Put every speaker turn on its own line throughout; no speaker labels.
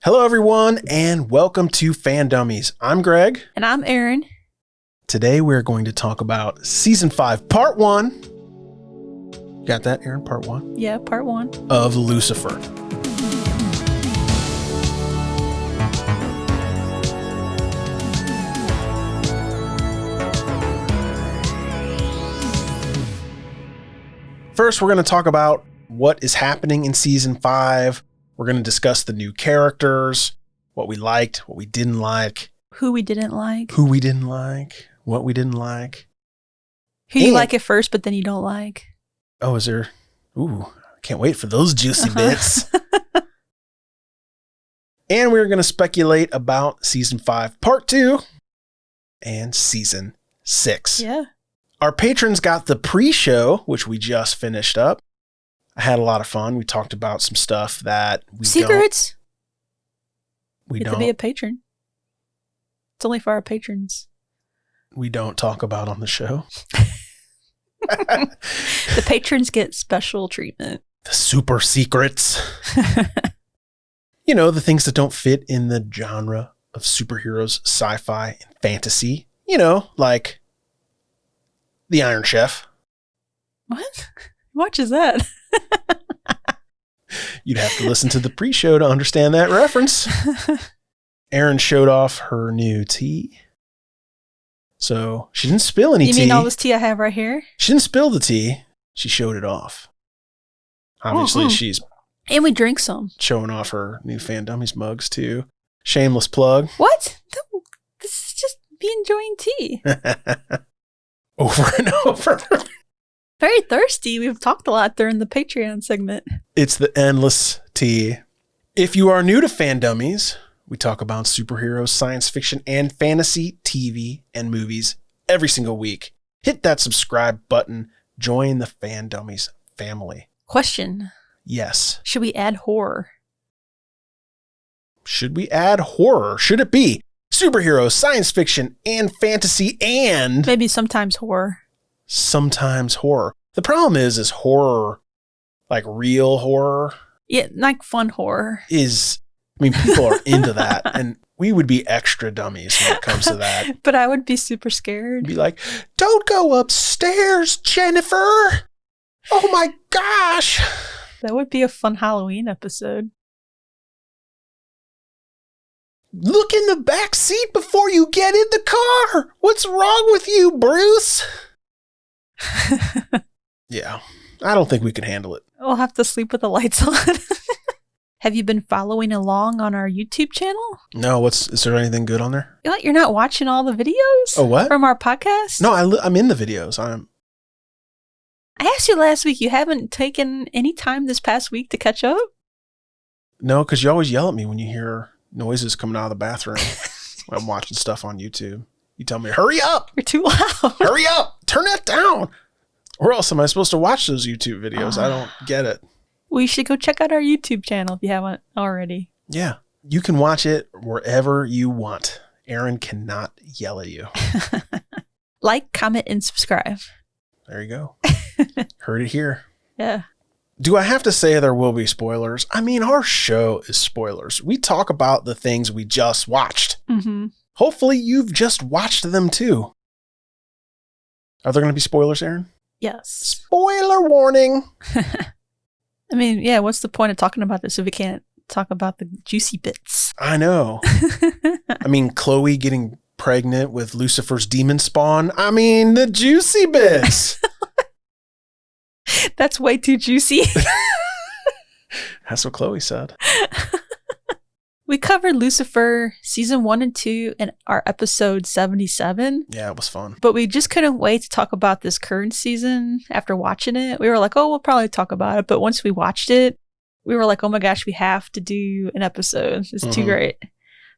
Hello, everyone, and welcome to Fan Dummies. I'm Greg.
And I'm Erin.
Today, we're going to talk about Season 5, Part 1. Got that, Erin? Part 1?
Yeah, Part 1.
Of Lucifer. First, we're going to talk about what is happening in Season 5. We're going to discuss the new characters, what we liked, what we didn't like.
Who we didn't like.
Who we didn't like, what we didn't like.
Who you like at first, but then you don't like.
Oh, is there? Ooh, can't wait for those juicy bits. And we're going to speculate about Season 5, Part 2, and Season 6.
Yeah.
Our patrons got the pre-show, which we just finished up. I had a lot of fun. We talked about some stuff that we
Secrets?
We
you
don't.
To be a patron. It's only for our patrons.
We don't talk about on the show.
The patrons get special treatment.
The super secrets. You know, the things that don't fit in the genre of superheroes, sci-fi, and fantasy. You know, like the Iron Chef.
What? Who watches that?
You'd have to listen to the pre-show to understand that reference. Erin showed off her new tea. So she didn't spill any tea.
You mean all this tea I have right here?
She didn't spill the tea. She showed it off. Obviously, she's...
And we drink some.
Showing off her new Fan Dummies mugs, too. Shameless plug.
What? This is just me enjoying tea.
Over and over.
Very thirsty. We've talked a lot during the Patreon segment.
It's the endless tea. If you are new to Fan Dummies, we talk about superheroes, science fiction, and fantasy TV and movies every single week. Hit that subscribe button. Join the Fan Dummies family.
Question.
Yes.
Should we add horror?
Should we add horror? Should it be superheroes, science fiction, and fantasy, and...
Maybe sometimes horror.
Sometimes horror. The problem is horror, like real horror.
Yeah, like fun horror.
People are into that, and we would be extra dummies when it comes to that.
But I would be super scared.
Be like, don't go upstairs, Jennifer. Oh my gosh.
That would be a fun Halloween episode.
Look in the back seat before you get in the car. What's wrong with you, Bruce? Yeah, I don't think we can handle it.
We'll have to sleep with the lights on. Have you been following along on our YouTube channel?
No, is there anything good on there?
You're not watching all the videos?
Oh, what?
From our podcast?
No, I'm in the videos.
I asked you last week, you haven't taken any time this past week to catch up?
No, because you always yell at me when you hear noises coming out of the bathroom when I'm watching stuff on YouTube. You tell me, hurry up!
You're too loud.
Hurry up! Turn that down! Or else am I supposed to watch those YouTube videos? I don't get it.
Well, you should go check out our YouTube channel if you haven't already.
Yeah. You can watch it wherever you want. Erin cannot yell at you.
Like, comment, and subscribe.
There you go. Heard it here.
Yeah.
Do I have to say there will be spoilers? I mean, our show is spoilers. We talk about the things we just watched.
Mm-hmm.
Hopefully you've just watched them too. Are there going to be spoilers, Erin?
Yes.
Spoiler warning.
I mean, yeah, what's the point of talking about this if we can't talk about the juicy bits?
I know. I mean, Chloe getting pregnant with Lucifer's demon spawn. I mean, the juicy bits.
That's way too juicy.
That's what Chloe said.
We covered Lucifer season 1 and 2 in our episode 77.
Yeah, it was fun.
But we just couldn't wait to talk about this current season after watching it. We were like, oh, we'll probably talk about it. But once we watched it, we were like, oh my gosh, we have to do an episode. It's too great.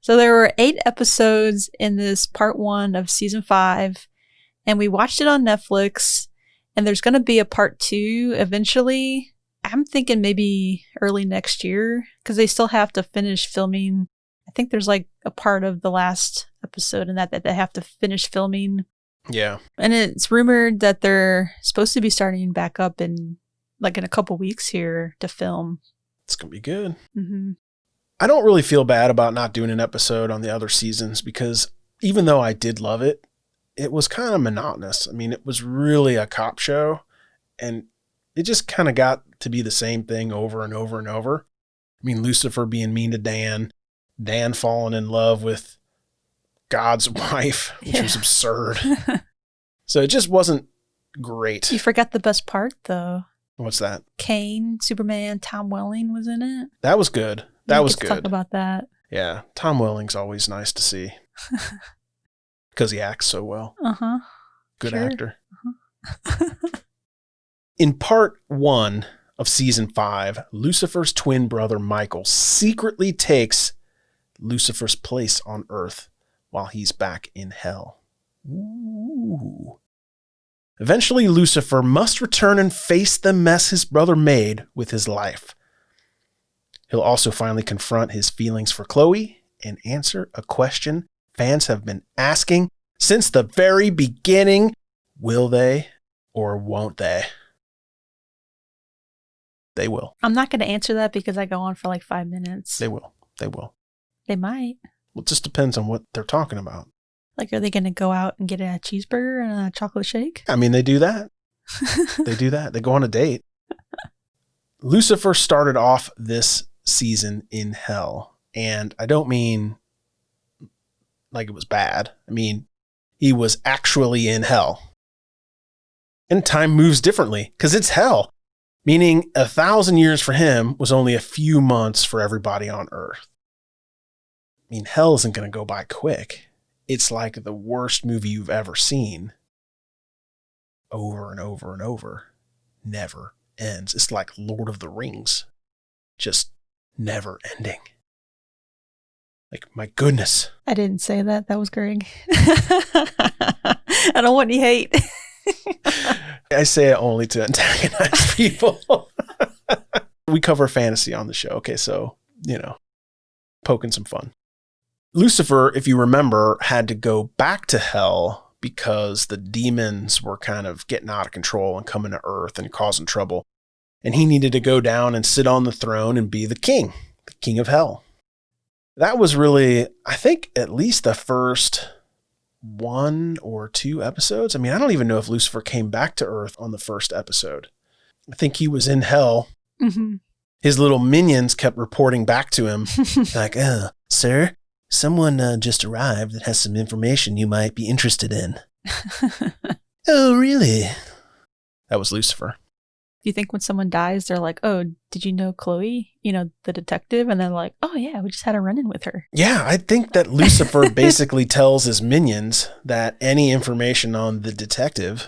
So there were 8 episodes in this part 1 of season 5. And we watched it on Netflix. And there's going to be a part 2 eventually. I'm thinking maybe early next year because they still have to finish filming. I think there's like a part of the last episode in that they have to finish filming.
Yeah.
And it's rumored that they're supposed to be starting back up in a couple weeks here to film.
It's going to be good.
Mm-hmm.
I don't really feel bad about not doing an episode on the other seasons because even though I did love it, it was kind of monotonous. I mean, it was really a cop show and it just kind of got to be the same thing over and over and over. I mean, Lucifer being mean to Dan falling in love with God's wife, which was absurd. So it just wasn't great.
You forgot the best part, though.
What's that?
Kane, Superman, Tom Welling was in it.
That was good. That was good.
Talk about that.
Yeah, Tom Welling's always nice to see because he acts so well. Good actor. In part 1 of season 5, Lucifer's twin brother Michael secretly takes Lucifer's place on Earth while he's back in hell. Ooh. Eventually, Lucifer must return and face the mess his brother made with his life. He'll also finally confront his feelings for Chloe and answer a question fans have been asking since the very beginning. Will they or won't they? They will.
I'm not going to answer that because I go on for like 5 minutes.
They will. They will.
They might.
Well, it just depends on what they're talking about.
Like, are they going to go out and get a cheeseburger and a chocolate shake?
I mean, they do that. They do that. They go on a date. Lucifer started off this season in hell. And I don't mean like it was bad. I mean, he was actually in hell. And time moves differently because it's hell. Meaning 1,000 years for him was only a few months for everybody on Earth. I mean, hell isn't going to go by quick. It's like the worst movie you've ever seen. Over and over and over. Never ends. It's like Lord of the Rings. Just never ending. Like, my goodness.
I didn't say that. That was Greg. I don't want any hate.
I say it only to antagonize people. We cover fantasy on the show. Okay, so, poking some fun. Lucifer, if you remember, had to go back to hell because the demons were kind of getting out of control and coming to Earth and causing trouble. And he needed to go down and sit on the throne and be the king of hell. That was really, I think, at least the first 1 or 2 episodes. I mean, I don't even know if Lucifer came back to Earth on the first episode. I think he was in hell. Mm-hmm. His little minions kept reporting back to him like, sir, someone just arrived that has some information you might be interested in. Oh, really? That was Lucifer.
Do you think when someone dies, they're like, oh, did you know Chloe, the detective? And then like, oh yeah, we just had a run-in with her.
Yeah, I think that Lucifer basically tells his minions that any information on the detective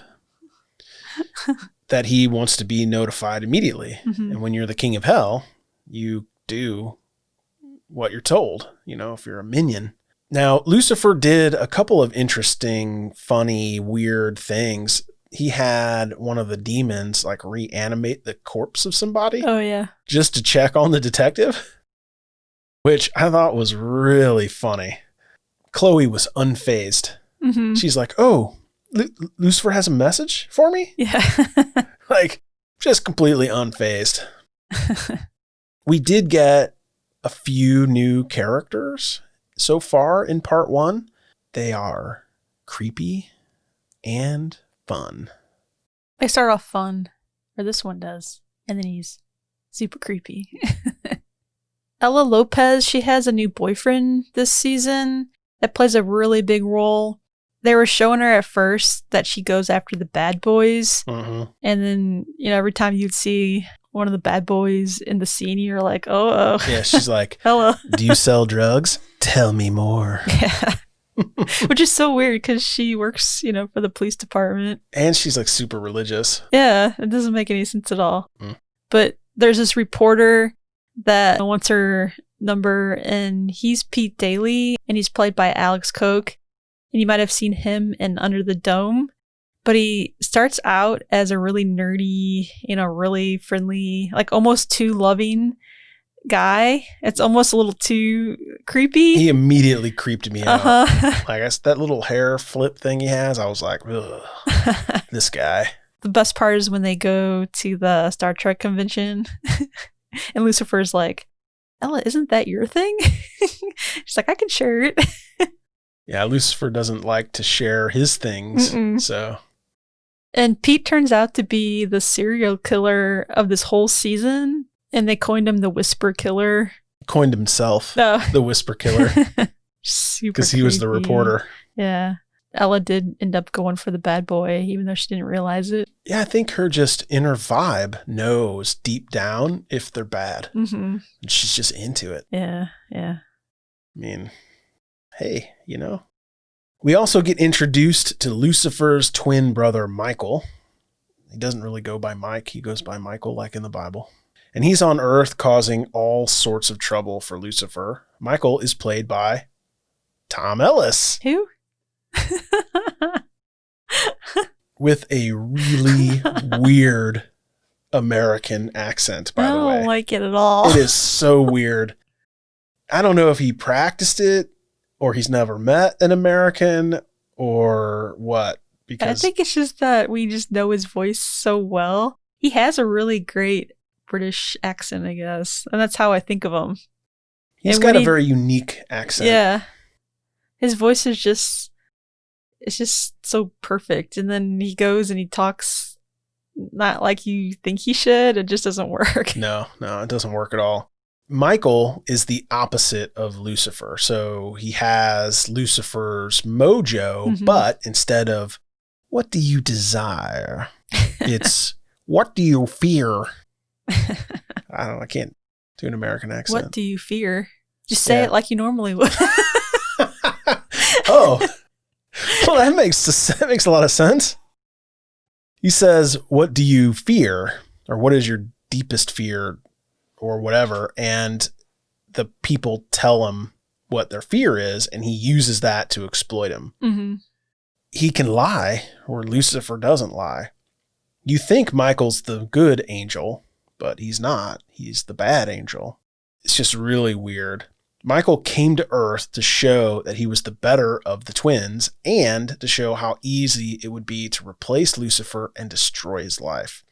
that he wants to be notified immediately. Mm-hmm. And when you're the king of hell, you do what you're told, if you're a minion. Now, Lucifer did a couple of interesting, funny, weird things. He had one of the demons like reanimate the corpse of somebody.
Oh, yeah.
Just to check on the detective, which I thought was really funny. Chloe was unfazed. Mm-hmm. She's like, oh, Lucifer has a message for me?
Yeah.
Like, just completely unfazed. We did get a few new characters so far in part 1. They are creepy and fun.
They start off fun, or this one does, and then he's super creepy. Ella Lopez, she has a new boyfriend this season that plays a really big role. They were showing her at first that she goes after the bad boys, and then every time you'd see one of the bad boys in the scene, you're like, oh.
Yeah, she's like,
hello.
Do you sell drugs? Tell me more.
Yeah. Which is so weird because she works, for the police department.
And she's like super religious.
Yeah, it doesn't make any sense at all. But there's this reporter that wants her number, and he's Pete Daly, and he's played by Alex Koch. And you might have seen him in Under the Dome. But he starts out as a really nerdy, really friendly, like almost too loving guy. It's almost a little too creepy.
He immediately creeped me out. Like that little hair flip thing he has, I was like, ugh, this guy.
The best part is when they go to the Star Trek convention and Lucifer's like, Ella, isn't that your thing? She's like, I can share it.
Yeah, Lucifer doesn't like to share his things.
Mm-mm.
So,
And Pete turns out to be the serial killer of this whole season. And they coined him the Whisper Killer.
coined himself
No.
the Whisper Killer
Super
because he was the
creepy.
reporter.
Yeah. Ella did end up going for the bad boy, even though she didn't realize it.
Yeah, I think her just inner vibe knows deep down if they're bad.
Mm-hmm.
She's just into it.
Yeah, yeah.
I mean, hey, you know. We also get introduced to Lucifer's twin brother, Michael. He doesn't really go by Mike. He goes by Michael, like in the Bible. And he's on Earth causing all sorts of trouble for Lucifer. Michael is played by Tom Ellis.
Who?
With a really weird American accent, by the way.
I don't like it at all.
It is so weird. I don't know if he practiced it or he's never met an American or what. Because
I think it's just that we just know his voice so well. He has a really great British accent, I guess. And that's how I think of him.
he's
and
got
when
a
he-
very unique accent.
Yeah. His voice is just, it's just so perfect. And then he goes and he talks not like you think he should. It just doesn't work.
No, it doesn't work at all. Michael is the opposite of Lucifer. So he has Lucifer's mojo,
Mhm.
but instead of what do you desire, it's what do you fear? I can't do an American accent.
What do you fear? Just say
Yeah.
it like you normally would.
Oh, well, that makes a lot of sense. He says, what do you fear? Or what is your deepest fear or whatever? And the people tell him what their fear is, and he uses that to exploit him.
Mm-hmm.
He can lie, or Lucifer doesn't lie. You think Michael's the good angel, but he's not. He's the bad angel. It's just really weird. Michael came to Earth to show that he was the better of the twins and to show how easy it would be to replace Lucifer and destroy his life.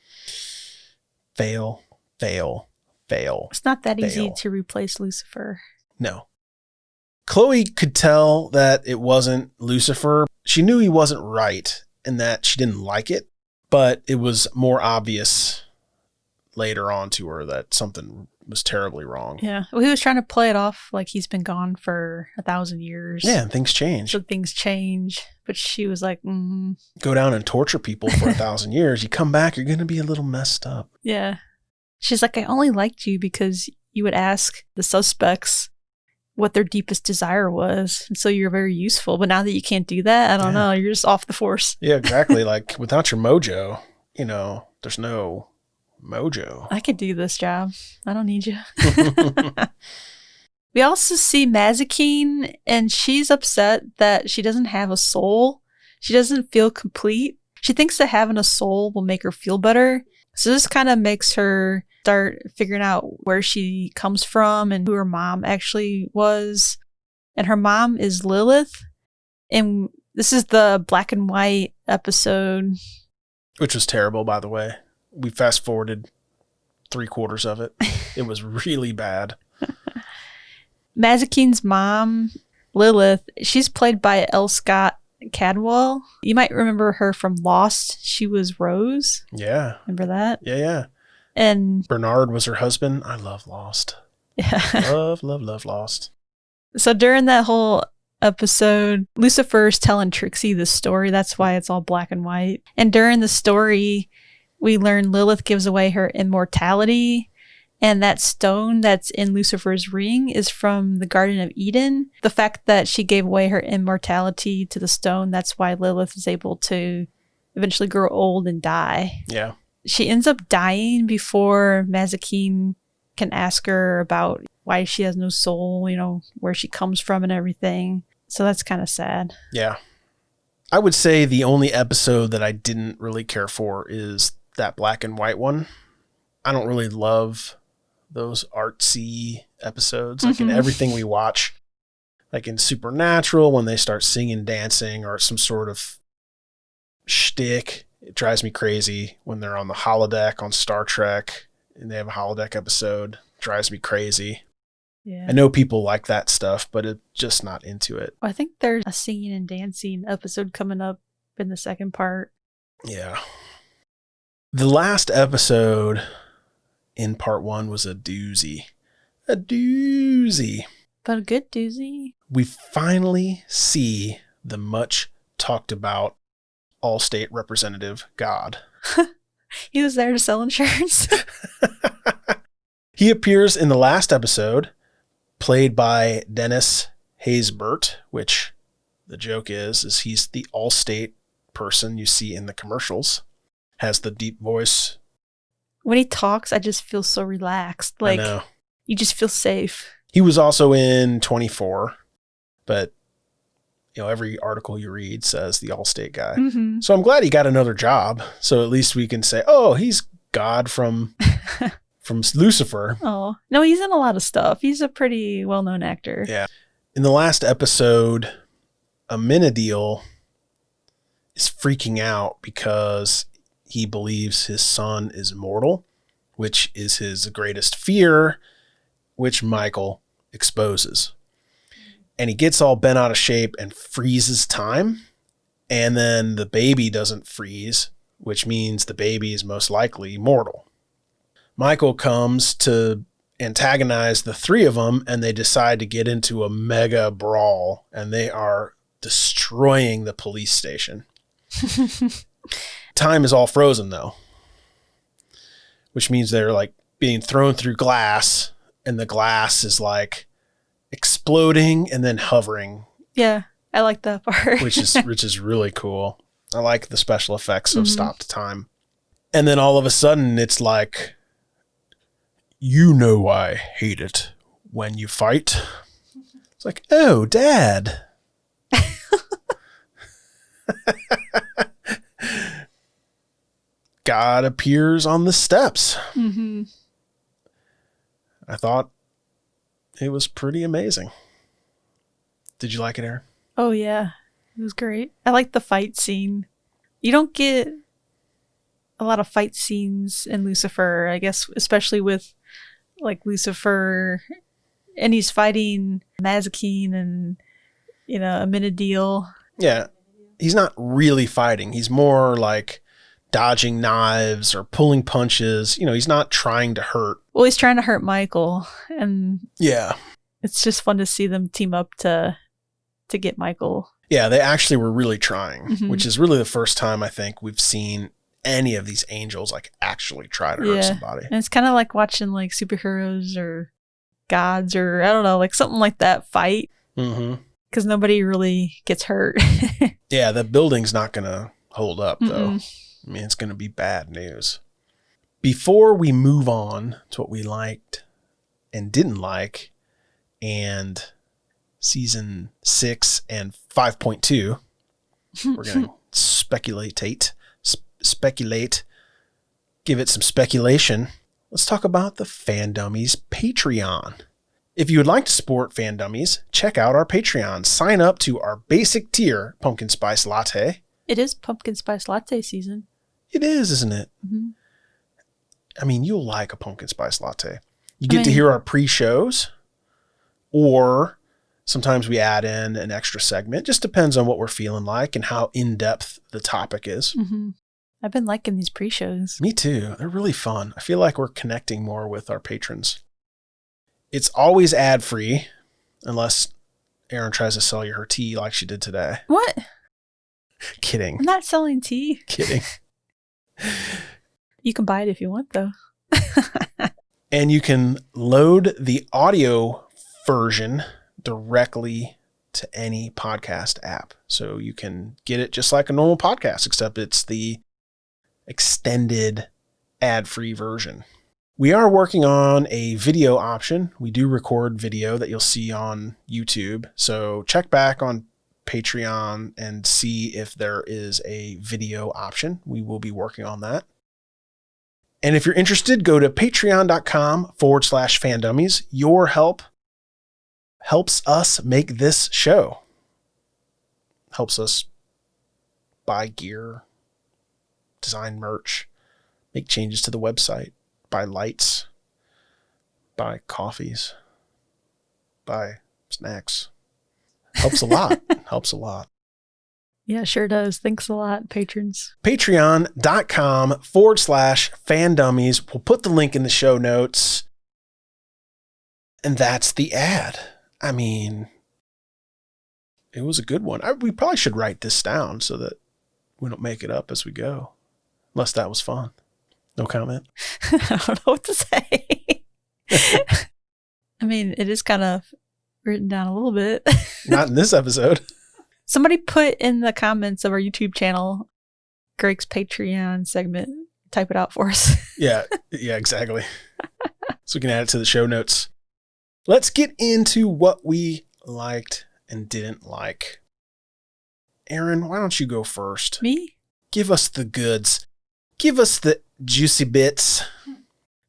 Fail, fail, fail.
It's not that easy
Fail.
to replace Lucifer.
No. Chloe could tell that it wasn't Lucifer. She knew he wasn't right and that she didn't like it, but it was more obvious later on to her that something was terribly wrong.
Yeah. Well, he was trying to play it off like he's been gone for 1,000 years.
Yeah, and things change.
So things change. But she was like,
Go down and torture people for 1,000 years. You come back, you're going to be a little messed up.
yeah. She's like, I only liked you because you would ask the suspects what their deepest desire was. And so you're very useful. But now that you can't do that, I don't
Yeah.
know. You're just off the force.
Yeah, exactly. Like without your mojo, there's no mojo.
I could do this job. I don't need you. We also see Mazikeen, and she's upset that she doesn't have a soul. She doesn't feel complete. She thinks that having a soul will make her feel better. So this kind of makes her start figuring out where she comes from and who her mom actually was. And her mom is Lilith. And this is the black and white episode.
Which was terrible, by the way. We fast forwarded 3/4 of it. It was really bad.
Mazikeen's mom, Lilith, she's played by L. Scott Cadwell. You might remember her from Lost. She was Rose.
Yeah.
Remember that?
Yeah.
And
Bernard was her husband. I love Lost.
yeah.
Love Lost.
So during that whole episode, Lucifer's telling Trixie the story. That's why it's all black and white. And during the story, we learn Lilith gives away her immortality. And that stone that's in Lucifer's ring is from the Garden of Eden. The fact that she gave away her immortality to the stone, that's why Lilith is able to eventually grow old and die.
Yeah.
She ends up dying before Mazikeen can ask her about why she has no soul, where she comes from and everything. So that's kind of sad.
Yeah. I would say the only episode that I didn't really care for is that black and white one. I don't really love those artsy episodes. Like in everything we watch, like in Supernatural, when they start singing, dancing, or some sort of shtick, it drives me crazy. When they're on the holodeck on Star Trek and they have a holodeck episode, it drives me crazy.
Yeah.
I know people like that stuff, but it's just not into it.
I think there's a singing and dancing episode coming up in the second part.
Yeah. The last episode in part 1 was a doozy. A doozy.
But a good doozy.
We finally see the much talked about Allstate representative God.
He was there to sell insurance.
He appears in the last episode, played by Dennis Haysbert, which the joke is he's the Allstate person you see in the commercials. Has the deep voice.
When he talks, I just feel so relaxed. Like,
I know.
You just feel safe.
He was also in 24, but every article you read says the Allstate guy.
Mm-hmm.
So I'm glad he got another job. So at least we can say, oh, he's God from Lucifer.
Oh, no, he's in a lot of stuff. He's a pretty well-known actor.
Yeah. In the last episode, Amenadiel is freaking out because he believes his son is immortal, which is his greatest fear, which Michael exposes. And he gets all bent out of shape and freezes time. And then the baby doesn't freeze, which means the baby is most likely mortal. Michael comes to antagonize the three of them, and they decide to get into a mega brawl, and they are destroying the police station. Time is all frozen, though, which means they're like being thrown through glass, and the glass is like exploding and then hovering.
Yeah, I like that part.
which is really cool. I like the special effects of stopped time. And then all of a sudden it's like, I hate it when you fight. It's like, oh, Dad. God appears on the steps.
Mm-hmm.
I thought it was pretty amazing. Did you like it, Erin?
Oh, yeah. It was great. I like the fight scene. You don't get a lot of fight scenes in Lucifer, I guess, especially with like Lucifer, and he's fighting Mazikeen and, Amenadiel.
Yeah. He's not really fighting. He's more like dodging knives or pulling punches. He's not trying to hurt.
Well, he's trying to hurt Michael, and
yeah,
it's just fun to see them team up to get Michael.
Yeah, they actually were really trying, which is really the first time I think we've seen any of these angels like actually try to hurt somebody.
And it's kind of like watching like superheroes or gods or I don't know, like something like that fight. Because nobody really gets hurt.
Yeah, the building's not going to hold up, though. I mean, it's going to be bad news. Before we move on to what we liked and didn't like, and season 6 and 5.2, we're going to speculate, give it some speculation. Let's talk about the Fan Dummies Patreon. If you would like to support Fan Dummies, check out our Patreon. Sign up to our basic tier, Pumpkin Spice Latte.
It is Pumpkin Spice Latte season.
It is, isn't it?
Mm-hmm.
I mean, you'll like a Pumpkin Spice Latte. You get to hear our pre-shows, or sometimes we add in an extra segment. Just depends on what we're feeling like and how in-depth the topic is.
Mm-hmm. I've been liking these pre-shows.
Me too. They're really fun. I feel like we're connecting more with our patrons. It's always ad-free, unless Erin tries to sell you her tea like she did today.
What?
Kidding.
I'm not selling tea.
Kidding.
You can buy it if you want, though.
And you can load the audio version directly to any podcast app. So you can get it just like a normal podcast, except it's the extended ad-free version. We are working on a video option. We do record video that you'll see on YouTube. So check back on Patreon and see if there is a video option. We will be working on that. And if you're interested, go to patreon.com/fandummies. Your help helps us make this show. Helps us buy gear, design merch, make changes to the website, buy lights, buy coffees. buy snacks. Helps a lot. Helps a lot.
Yeah, sure does. Thanks a lot, patrons.
Patreon.com/fandummies. We'll put the link in the show notes. And that's the ad. I mean, it was a good one. We probably should write this down so that we don't make it up as we go. Unless that was fun. No comment?
I don't know what to say. I mean, it is kind of written down a little bit.
Not in this episode.
Somebody put in the comments of our YouTube channel, Greg's Patreon segment. Type it out for us.
Yeah, exactly. So we can add it to the show notes. Let's get into what we liked and didn't like. Erin, why don't you go first?
Me?
Give us the goods. Give us the juicy bits.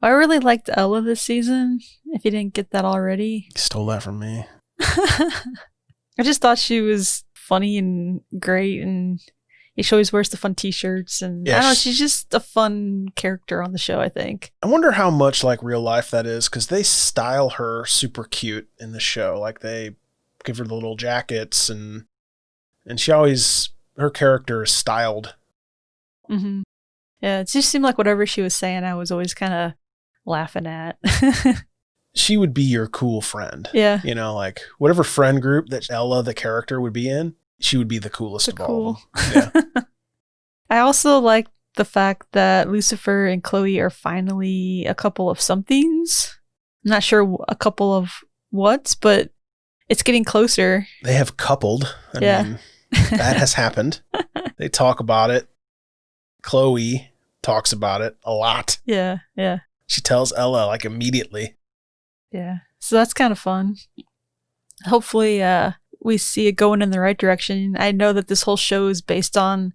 I really liked Ella this season, if you didn't get that already.
You stole that from me.
I just thought she was funny and great, and she always wears the fun t-shirts, and I don't know, she's just a fun character on the show, I think. I
wonder how much like real life that is, because they style her super cute in the show. Like they give her the little jackets, and she always, her character is styled.
Mm-hmm. Yeah, it just seemed like whatever she was saying, I was always kind of laughing at.
She would be your cool friend.
Yeah.
You know, like whatever friend group that Ella, the character, would be in, she would be the coolest of all of them. Yeah.
I also like the fact that Lucifer and Chloe are finally a couple of somethings. I'm not sure a couple of what, but it's getting closer.
They have coupled. I mean, that has happened. They talk about it. Chloe talks about it a lot.
Yeah, yeah.
She tells Ella like immediately.
Yeah. So that's kind of fun. Hopefully we see it going in the right direction. I know that this whole show is based on,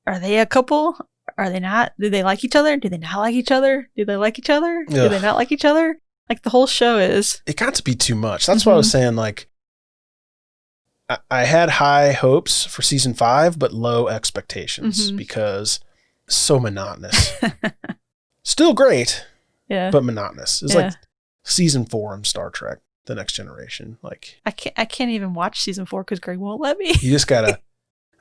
are they a couple? Are they not? Do they like each other? Do they not like each other? Do they like each other? Ugh. Do they not like each other? Like the whole show is.
It got to be too much. That's why I was saying, like, I had high hopes for season 5, but low expectations because so monotonous. Still great, but monotonous. It's like season 4 in Star Trek, The Next Generation. Like
I can't even watch season 4 because Greg won't let me.
You just gotta.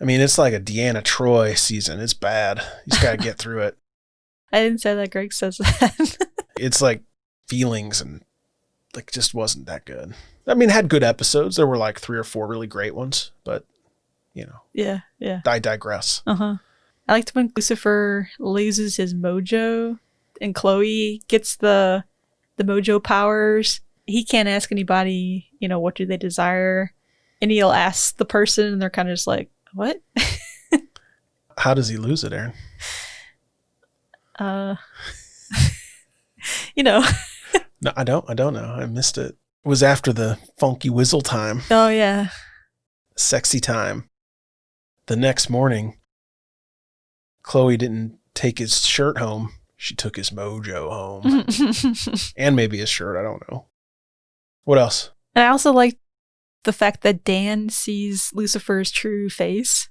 I mean, it's like a Deanna Troi season. It's bad. You just gotta get through it.
I didn't say that. Greg says that.
It's like feelings and like just wasn't that good. I mean, it had good episodes. There were like 3 or 4 really great ones, but you know.
Yeah.
I digress.
I liked when Lucifer loses his mojo and Chloe gets the mojo powers. He can't ask anybody, you know, what do they desire? And he'll ask the person and they're kind of just like, what?
How does he lose it, Erin?
You know.
No, I don't know. I missed it. It was after the funky whistle time.
Oh, yeah.
Sexy time. The next morning, Chloe didn't take his shirt home. She took his mojo home. And maybe his shirt. I don't know. What else?
And I also like the fact that Dan sees Lucifer's true face.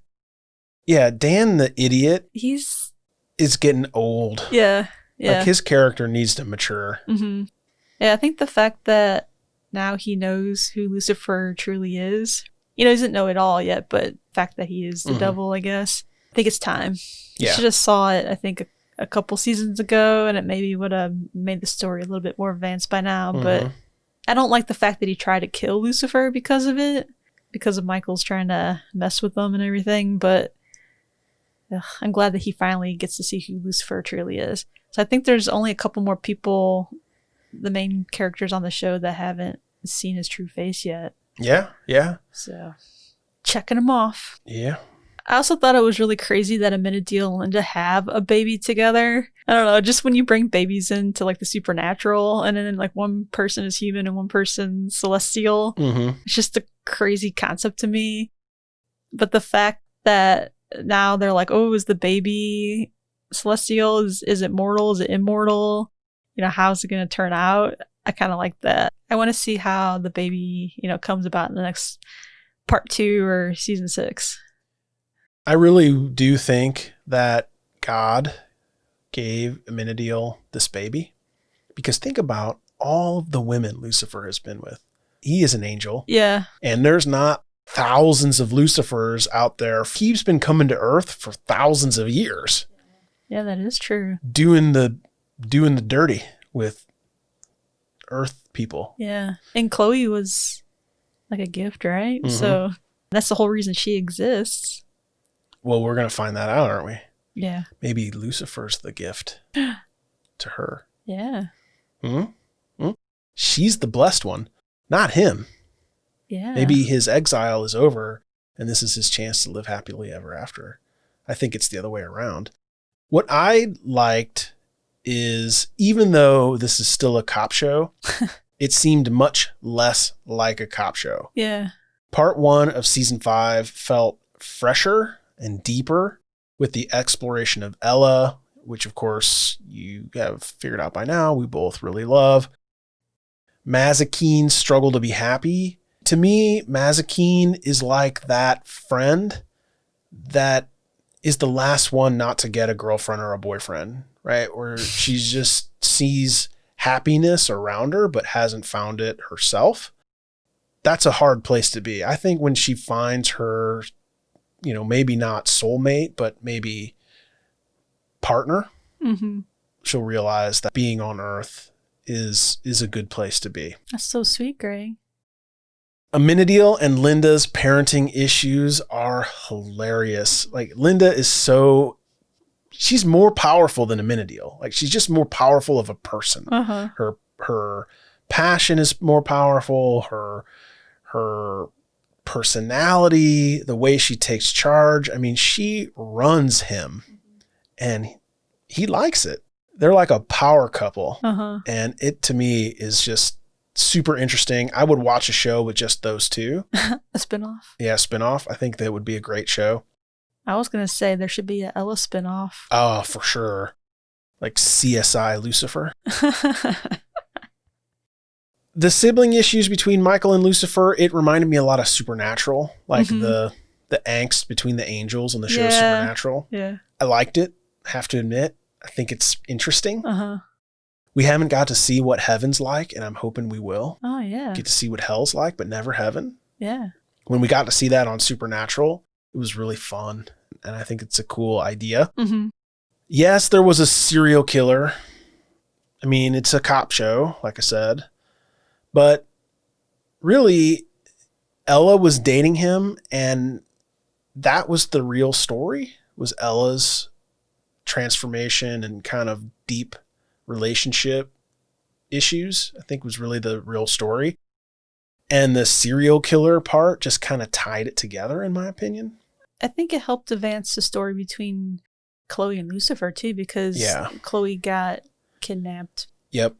Yeah, Dan the idiot
is getting
old.
Yeah.
Like his character needs to mature.
Yeah, I think the fact that now he knows who Lucifer truly is. He doesn't know it all yet, but the fact that he is the devil, I guess. I think it's time. You should have saw it, I think, a couple seasons ago, and it maybe would have made the story a little bit more advanced by now. But I don't like the fact that he tried to kill Lucifer because of it, because of Michael's trying to mess with them and everything. But I'm glad that he finally gets to see who Lucifer truly is. So I think there's only a couple more people, the main characters on the show, that haven't seen his true face yet.
Yeah.
So checking them off.
Yeah.
I also thought it was really crazy that Amenadiel and Linda have a baby together. I don't know, just when you bring babies into like the supernatural and then like one person is human and one person celestial, it's just a crazy concept to me. But the fact that now they're like, oh, is the baby celestial? Is it mortal? Is it immortal? You know, how's it going to turn out? I kind of like that. I want to see how the baby, you know, comes about in the next part 2 or season 6.
I really do think that God gave Amenadiel this baby, because think about all of the women Lucifer has been with. he is an angel.
Yeah.
And there's not thousands of Lucifers out there. He's been coming to Earth for thousands of years.
Yeah, that is true.
Doing the dirty with Earth people.
Yeah. And Chloe was like a gift, right?
Mhm.
So that's the whole reason she exists.
Well, we're going to find that out, aren't we?
Yeah.
Maybe Lucifer's the gift to her.
Yeah.
She's the blessed one, not him.
Yeah.
Maybe his exile is over and this is his chance to live happily ever after. I think it's the other way around. What I liked is, even though this is still a cop show, it seemed much less like a cop show.
Yeah.
Part 1 of season 5 felt fresher and deeper with the exploration of Ella, which of course you have figured out by now we both really love. Mazikeen's struggle to be happy. To me, Mazikeen is like that friend that is the last one not to get a girlfriend or a boyfriend, right? Where she just sees happiness around her but hasn't found it herself. That's a hard place to be. I think when she finds her, maybe not soulmate, but maybe partner, she'll realize that being on Earth is a good place to be.
That's so sweet, Greg.
Amenadiel and Linda's parenting issues are hilarious. Like, Linda is she's more powerful than Amenadiel. Like, she's just more powerful of a person. Her passion is more powerful. Her personality, the way she takes charge. I mean, she runs him and he likes it. They're like a power couple. And it, to me, is just super interesting. I would watch a show with just those two.
A spinoff?
Yeah, spinoff. I think that would be a great show.
I was going to say there should be an Ella spinoff.
Oh, for sure. Like CSI Lucifer. The sibling issues between Michael and Lucifer, it reminded me a lot of Supernatural. Like the angst between the angels on the show Supernatural.
Yeah.
I liked it, have to admit. I think it's interesting. We haven't got to see what heaven's like, and I'm hoping we will.
Oh, yeah.
Get to see what hell's like, but never heaven.
Yeah.
When we got to see that on Supernatural, it was really fun, and I think it's a cool idea. Yes, there was a serial killer. I mean, it's a cop show, like I said. But really, Ella was dating him, and that was the real story, was Ella's transformation and kind of deep relationship issues, I think, was really the real story. And the serial killer part just kind of tied it together, in my opinion.
I think it helped advance the story between Chloe and Lucifer, too, because Chloe got kidnapped.
Yep.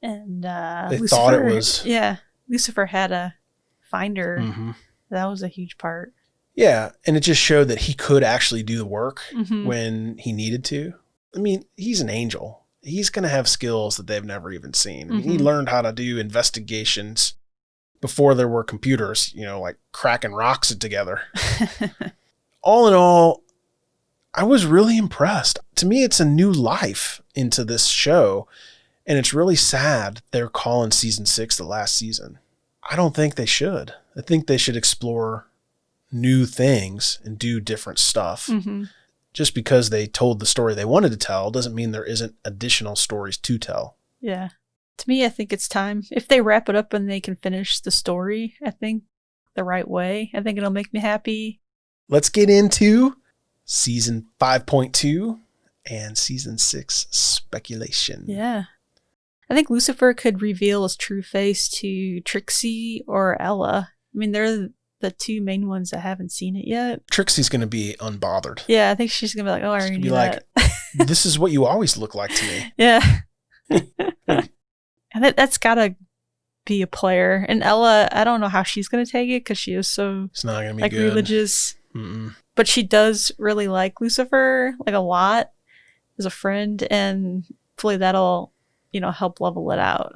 And
they
Lucifer,
thought it was...
Yeah. Lucifer had to find her. That was a huge part.
Yeah. And it just showed that he could actually do the work when he needed to. I mean, he's an angel. He's going to have skills that they've never even seen. I mean, he learned how to do investigations before there were computers, like cracking rocks together. All in all, I was really impressed. To me, it's a new life into this show. And it's really sad they're calling season 6 the last season. I don't think they should. I think they should explore new things and do different stuff. Just because they told the story they wanted to tell doesn't mean there isn't additional stories to tell.
Yeah. To me, I think it's time. If they wrap it up and they can finish the story, I think the right way, I think it'll make me happy.
Let's get into season 5.2 and season 6 speculation.
Yeah. I think Lucifer could reveal his true face to Trixie or Ella. I mean, they're the two main ones that haven't seen it yet.
Trixie's going to be unbothered.
Yeah, I think she's going to be like, oh, I already knew that.
Like, this is what you always look like to me.
Yeah. And that's got to be a player. And Ella, I don't know how she's going to take it because she is so
it's not gonna be
like
good.
Religious. But she does really like Lucifer, like a lot, as a friend. And hopefully that'll, help level it out.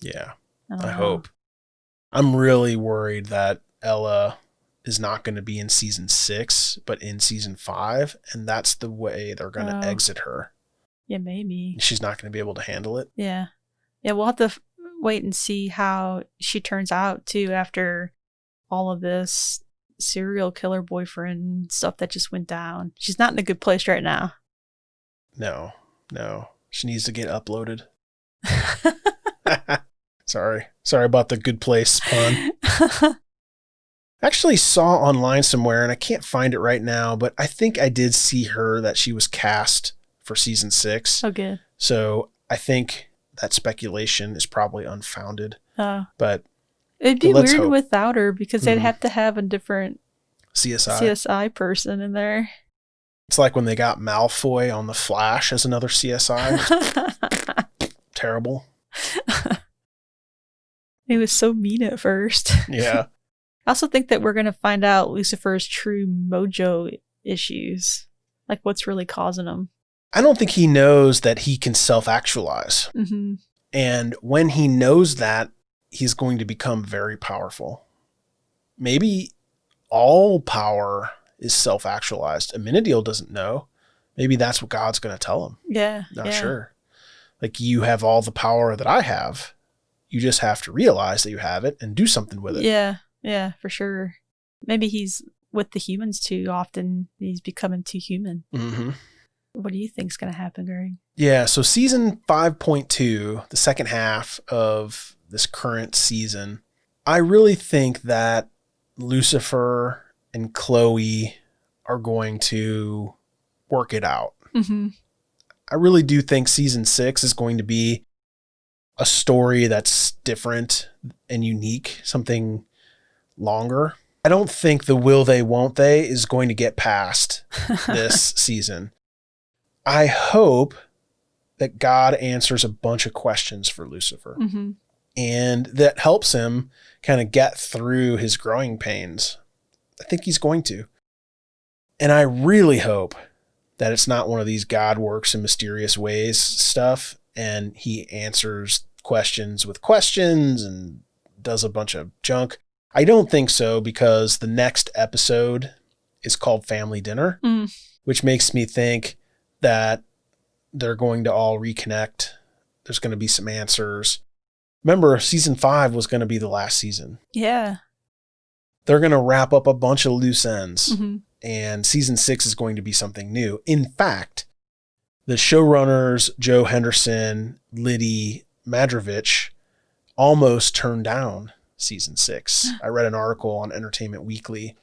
Yeah, I hope. I'm really worried that Ella is not going to be in season 6, but in season 5. And that's the way they're going to exit her.
Yeah, maybe.
She's not going to be able to handle it.
Yeah. Yeah, we'll have to wait and see how she turns out too after all of this serial killer boyfriend stuff that just went down. She's not in a good place right now.
No. She needs to get uploaded. Sorry about the good place pun. Actually saw online somewhere, and I can't find it right now, but I think I did see that she was cast for season 6.
Oh, good.
So I think that speculation is probably unfounded. But
it'd be weird
hope.
without her, because they'd have to have a different
CSI
person in there.
It's like when they got Malfoy on The Flash as another CSI. Terrible.
He was so mean at first.
Yeah.
I also think that we're going to find out Lucifer's true mojo issues, like what's really causing him.
I don't think he knows that he can self-actualize.
Mm-hmm.
And when he knows that, he's going to become very powerful. Maybe all power is self-actualized. Amenadiel doesn't know. Maybe that's what God's going to tell him.
Yeah.
Not sure. Like, you have all the power that I have. You just have to realize that you have it and do something with it.
Yeah, for sure. Maybe he's with the humans too often. He's becoming too human.
Mm-hmm.
What do you think's going to happen, Greg?
Yeah, so season 5.2, the second half of this current season, I really think that Lucifer and Chloe are going to work it out.
Mm-hmm.
I really do think season 6 is going to be a story that's different and unique, something longer. I don't think the will they, won't they is going to get past this season. I hope that God answers a bunch of questions for Lucifer.
Mm-hmm.
And that helps him kind of get through his growing pains. I think he's going to. And I really hope that it's not one of these God works in mysterious ways stuff, and he answers questions with questions and does a bunch of junk. I don't think so, because the next episode is called Family Dinner, which makes me think that they're going to all reconnect. There's going to be some answers. Remember, season 5 was going to be the last season.
Yeah.
They're going to wrap up a bunch of loose ends.
Mm-hmm.
And season 6 is going to be something new. In fact, the showrunners, Joe Henderson, Liddy Madrovich, almost turned down season 6. I read an article on Entertainment Weekly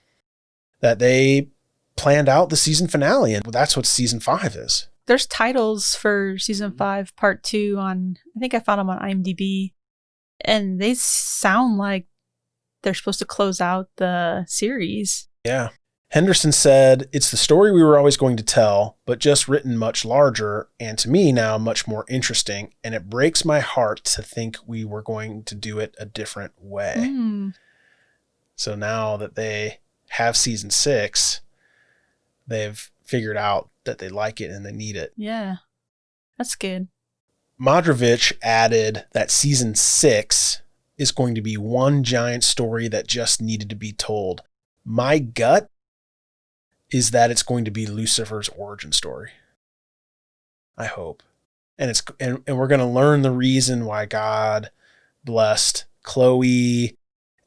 that they planned out the season finale, and that's what season 5 is.
There's titles for season 5, part 2 on, I think I found them on IMDb, and they sound like they're supposed to close out the series.
Yeah. Henderson said, "It's the story we were always going to tell, but just written much larger, and to me now much more interesting, and it breaks my heart to think we were going to do it a different way." So now that they have season 6, they've figured out that they like it and they need it.
Yeah, that's good.
Madrovich added that season 6 is going to be one giant story that just needed to be told. My gut is that it's going to be Lucifer's origin story. I hope. And we're going to learn the reason why God blessed Chloe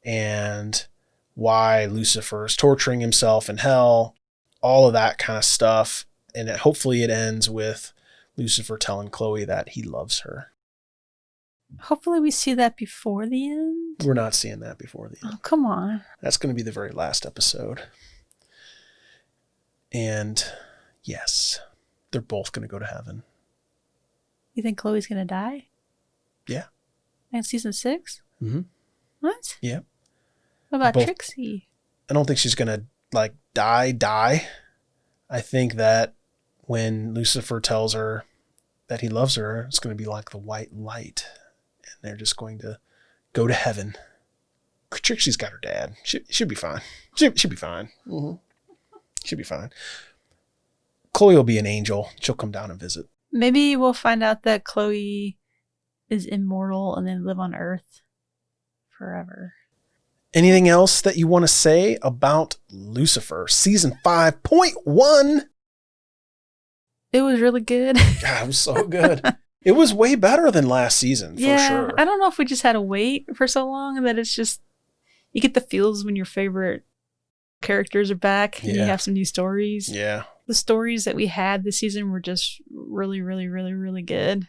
and why Lucifer is torturing himself in hell, all of that kind of stuff. And hopefully it ends with Lucifer telling Chloe that he loves her.
Hopefully we see that before the end.
We're not seeing that before the end.
Oh, come on.
That's going to be the very last episode. And yes, they're both going to go to heaven.
You think Chloe's going to die?
Yeah.
In season 6?
Mm-hmm.
What?
Yeah.
What about Trixie?
I don't think she's going to die. I think that when Lucifer tells her that he loves her, it's going to be like the white light. And they're just going to go to heaven. Trixie's got her dad. She'll be fine. She'll be fine. Mm-hmm. She'll be fine. Chloe will be an angel. She'll come down and visit.
Maybe we'll find out that Chloe is immortal and then live on Earth forever.
Anything else that you want to say about Lucifer? Season 5.1.
It was really good.
God, it was so good. It was way better than last season, for sure.
I don't know if we just had to wait for so long that it's just, you get the feels when your favorite characters are back and you have some new stories.
Yeah.
The stories that we had this season were just really, really, really, really good.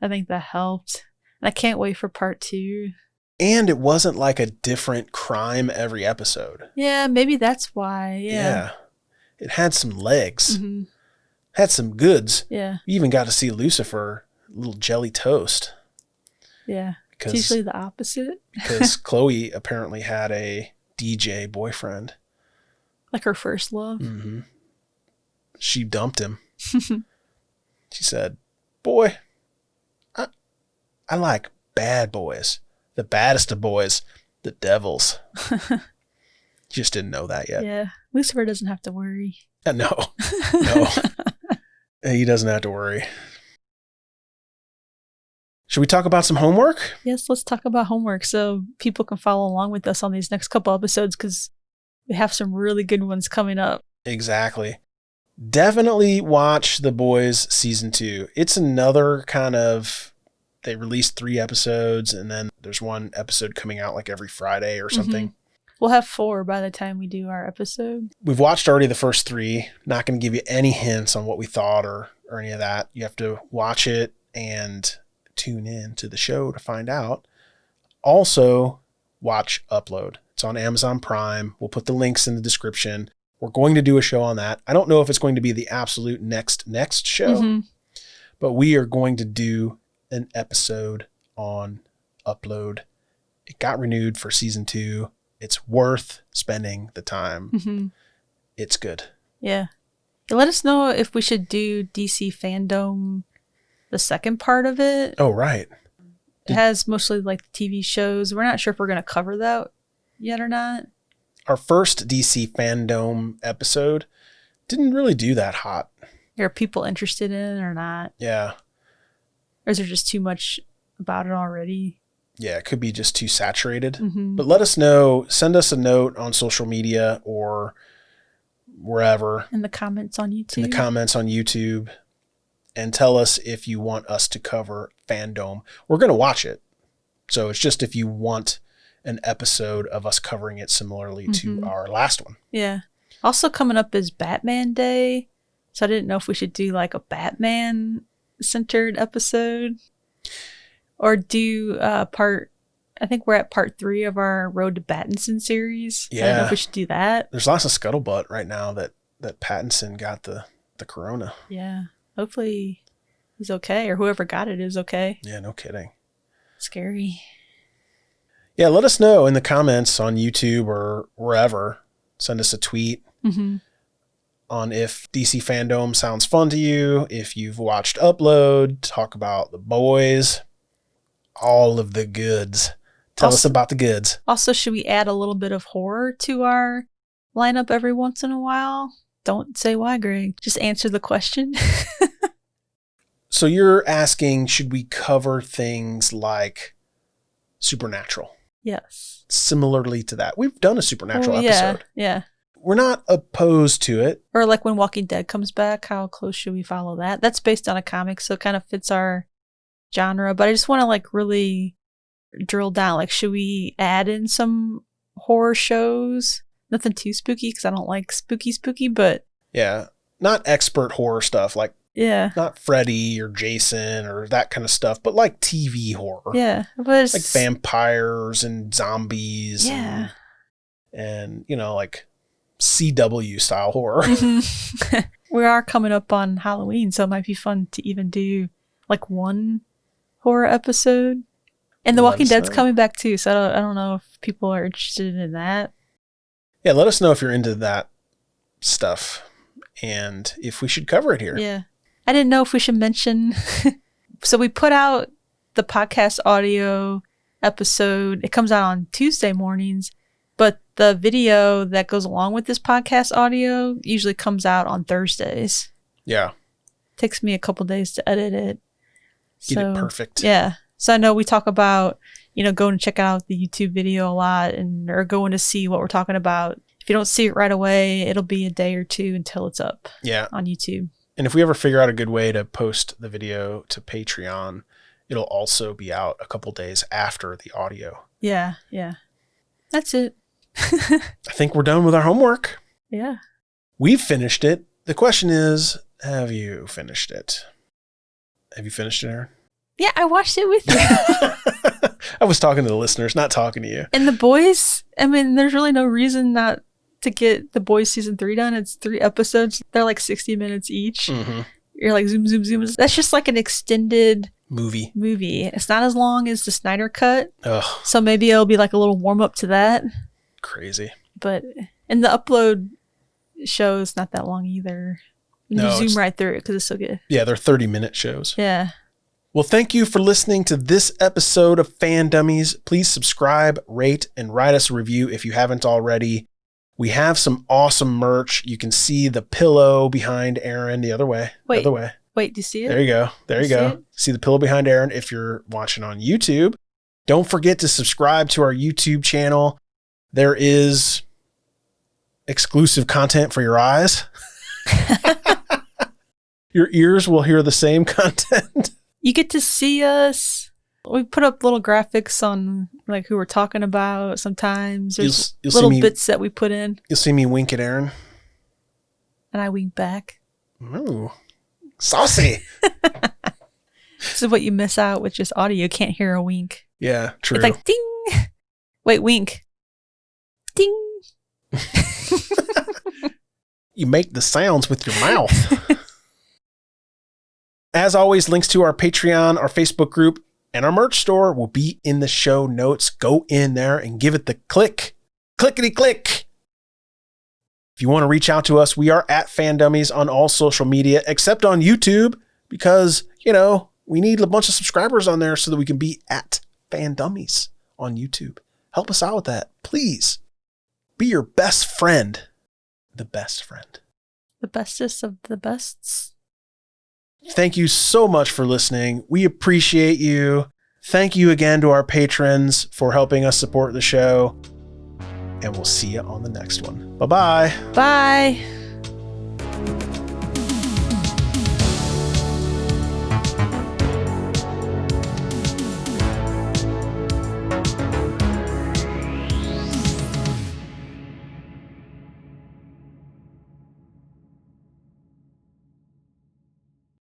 I think that helped. And I can't wait for part 2.
And it wasn't like a different crime every episode.
Yeah, maybe that's why. Yeah.
It had some legs. Had some goods.
Yeah.
You even got to see Lucifer, a little jelly toast.
Yeah. It's usually the opposite.
Because Chloe apparently had a DJ boyfriend.
Like her first love.
She dumped him. She said, boy, I like bad boys. The baddest of boys. The devils. Just didn't know that yet.
Yeah. Lucifer doesn't have to worry.
No. He doesn't have to worry. Should we talk about some homework?
Yes, let's talk about homework so people can follow along with us on these next couple episodes because we have some really good ones coming up.
Exactly. Definitely watch The Boys Season 2. It's another kind of, they released 3 episodes and then there's one episode coming out like every Friday or something.
We'll have 4 by the time we do our episode.
We've watched already the first 3. Not going to give you any hints on what we thought or any of that. You have to watch it and tune in to the show to find out. Also, watch Upload. It's on Amazon Prime. We'll put the links in the description. We're going to do a show on that. I don't know if it's going to be the absolute next show, but we are going to do an episode on Upload. It got renewed for season 2. It's worth spending the time. It's good.
Yeah. Let us know if we should do DC Fandom, the second part of it.
Oh, right.
It has mostly like the TV shows. We're not sure if we're going to cover that yet or not.
Our first DC Fandom episode didn't really do that hot.
Are people interested in it or not?
Yeah.
Or is there just too much about it already?
Yeah, it could be just too saturated. But let us know. Send us a note on social media or wherever.
In the comments on
YouTube. And tell us if you want us to cover Fandom. We're going to watch it. So it's just if you want an episode of us covering it similarly to our last one.
Yeah. Also coming up is Batman Day. So I didn't know if we should do like a Batman-centered episode. Or do I think we're at part 3 of our Road to Pattinson series.
Yeah.
I don't know if we should do that.
There's lots of scuttlebutt right now that Pattinson got the corona.
Yeah. Hopefully he's okay, or whoever got it is okay.
Yeah, no kidding.
Scary.
Yeah, let us know in the comments on YouTube or wherever. Send us a tweet on if DC Fandom sounds fun to you, if you've watched Upload, talk about The Boys, all of the goods. Tell us about the goods.
Also, should we add a little bit of horror to our lineup every once in a while? Don't say why, Greg. Just answer the question.
So you're asking, should we cover things like Supernatural?
Yes.
Similarly to that. We've done a Supernatural episode.
Yeah.
We're not opposed to it.
Or like when Walking Dead comes back, how close should we follow that? That's based on a comic, so it kind of fits our genre. But I just want to like really drill down. Like, should we add in some horror shows? Nothing too spooky because I don't like spooky, but...
Yeah. Not expert horror stuff like not Freddy or Jason or that kind of stuff, but like TV horror.
Yeah. But
like vampires and zombies.
Yeah.
And you know, like CW style horror.
We are coming up on Halloween, so it might be fun to even do like one horror episode. And The Walking Dead's coming back too, so I don't know if people are interested in that.
Yeah, let us know if you're into that stuff and if we should cover it here.
Yeah. I didn't know if we should mention. So we put out the podcast audio episode. It comes out on Tuesday mornings, but the video that goes along with this podcast audio usually comes out on Thursdays.
Yeah.
Takes me a couple days to edit it.
Get it perfect.
Yeah. So I know we talk about, going to check out the YouTube video a lot or going to see what we're talking about. If you don't see it right away, it'll be a day or two until it's up on YouTube.
And if we ever figure out a good way to post the video to Patreon, it'll also be out a couple days after the audio.
Yeah. That's it.
I think we're done with our homework.
Yeah.
We've finished it. The question is, have you finished it? Have you finished it, Erin?
Yeah, I watched it with you.
I was talking to the listeners, not talking to you.
And The Boys, I mean, there's really no reason not to get The Boys season 3 done. It's 3 episodes. They're like 60 minutes each.
Mm-hmm.
You're like zoom. That's just like an extended
Movie.
It's not as long as the Snyder cut.
Ugh.
So maybe it'll be like a little warm up to that.
Crazy.
But, and the upload show is not that long either. You zoom right through it because it's so good.
Yeah, they're 30-minute shows.
Yeah.
Well, thank you for listening to this episode of Fan Dummies. Please subscribe, rate, and write us a review if you haven't already. We have some awesome merch. You can see the pillow behind Erin the other way.
Wait.
The other way.
Wait, do you see it?
There you go. There you go. See the pillow behind Erin if you're watching on YouTube. Don't forget to subscribe to our YouTube channel. There is exclusive content for your eyes. Your ears will hear the same content.
You get to see us. We put up little graphics on like who we're talking about. Sometimes there's
You'll
little
see me,
bits that we put in.
You'll see me wink at Erin.
And I wink back.
Ooh, saucy.
This is what you miss out with just audio. You can't hear a wink.
Yeah, true.
It's like ding. Wait, wink. Ding.
You make the sounds with your mouth. As always, links to our Patreon, our Facebook group, and our merch store will be in the show notes. Go in there and give it the clickety click. If you want to reach out to us, we are at FanDummies on all social media, except on YouTube, because, we need a bunch of subscribers on there so that we can be at FanDummies on YouTube. Help us out with that, please. Be your best friend. The best friend.
The bestest of the bests.
Thank you so much for listening. We appreciate you. Thank you again to our patrons for helping us support the show. And we'll see you on the next one. Bye-bye.
Bye.